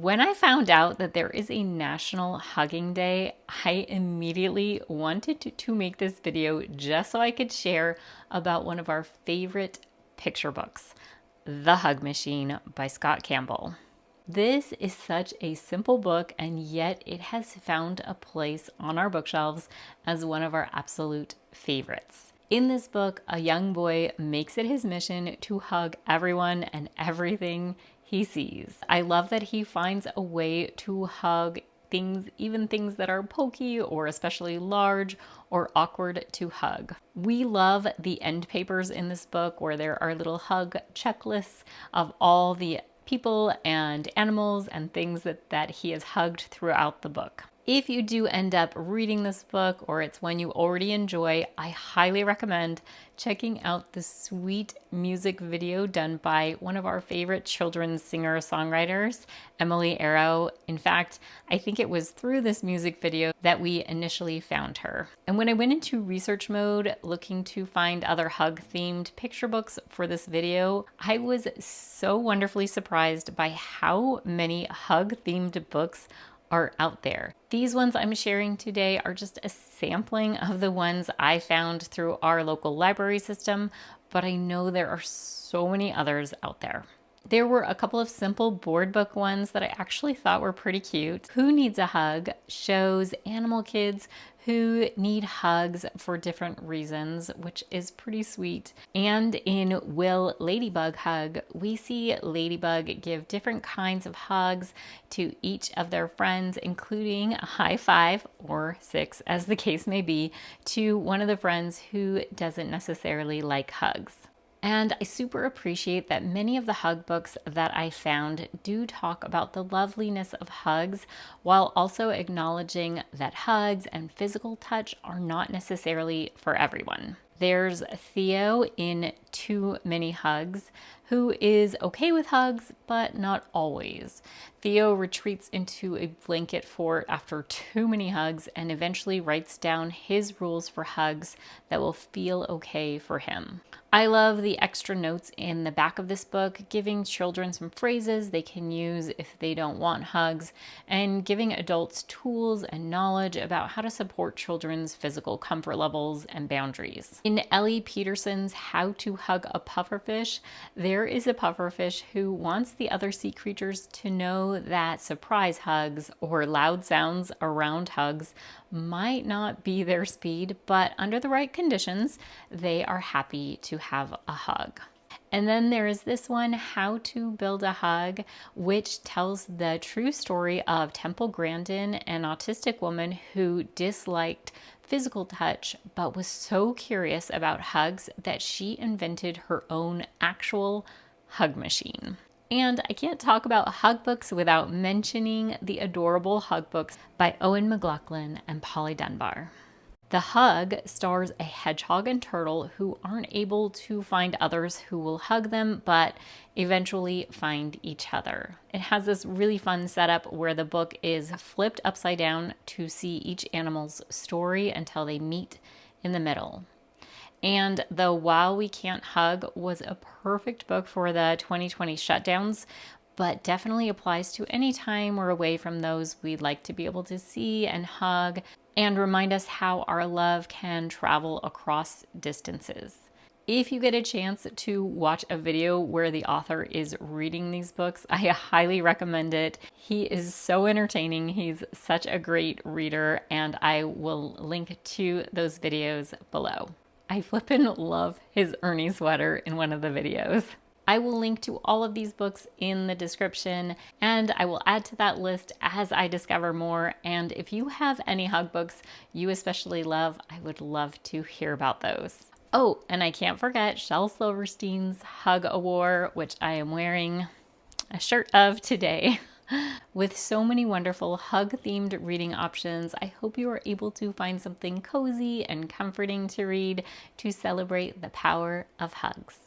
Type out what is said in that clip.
When I found out that there is a National Hugging Day, I immediately wanted to make this video just so I could share about one of our favorite picture books, The Hug Machine by Scott Campbell. This is such a simple book, and yet it has found a place on our bookshelves as one of our absolute favorites. In this book, a young boy makes it his mission to hug everyone and everything he sees. I love that he finds a way to hug things, even things that are pokey or especially large or awkward to hug. We love the end papers in this book where there are little hug checklists of all the people and animals and things that he has hugged throughout the book. If you do end up reading this book or it's one you already enjoy, I highly recommend checking out the sweet music video done by one of our favorite children's singer-songwriters, Emily Arrow. In fact, I think it was through this music video that we initially found her. And when I went into research mode looking to find other hug-themed picture books for this video, I was so wonderfully surprised by how many hug-themed books are out there. These ones I'm sharing today are just a sampling of the ones I found through our local library system, but I know there are so many others out there. There were a couple of simple board book ones that I actually thought were pretty cute. Who Needs a Hug shows animal kids who need hugs for different reasons, which is pretty sweet. And in Will Ladybug Hug, we see Ladybug give different kinds of hugs to each of their friends, including a high five, or six as the case may be, to one of the friends who doesn't necessarily like hugs. And I super appreciate that many of the hug books that I found do talk about the loveliness of hugs while also acknowledging that hugs and physical touch are not necessarily for everyone. There's Theo in Too Many Hugs, who is okay with hugs, but not always. Theo retreats into a blanket fort after too many hugs and eventually writes down his rules for hugs that will feel okay for him. I love the extra notes in the back of this book, giving children some phrases they can use if they don't want hugs, and giving adults tools and knowledge about how to support children's physical comfort levels and boundaries. In Ellie Peterson's How to Hug a Pufferfish, there is a pufferfish who wants the other sea creatures to know that surprise hugs or loud sounds around hugs might not be their speed, but under the right conditions, they are happy to have a hug. And then there is this one, How to Build a Hug, which tells the true story of Temple Grandin, an autistic woman who disliked physical touch but was so curious about hugs that she invented her own actual hug machine. And I can't talk about hug books without mentioning the adorable hug books by Eoin McLaughlin and Polly Dunbar. The Hug stars a hedgehog and turtle who aren't able to find others who will hug them, but eventually find each other. It has this really fun setup where the book is flipped upside down to see each animal's story until they meet in the middle. And the While We Can't Hug was a perfect book for the 2020 shutdowns, but definitely applies to any time we're away from those we'd like to be able to see and hug, and remind us how our love can travel across distances. If you get a chance to watch a video where the author is reading these books, I highly recommend it. He is so entertaining. He's such a great reader, and I will link to those videos below. I flippin' love his Ernie sweater in one of the videos. I will link to all of these books in the description, and I will add to that list as I discover more. And if you have any hug books you especially love, I would love to hear about those. Oh, and I can't forget Shel Silverstein's Hug a War, which I am wearing a shirt of today. With so many wonderful hug-themed reading options, I hope you are able to find something cozy and comforting to read to celebrate the power of hugs.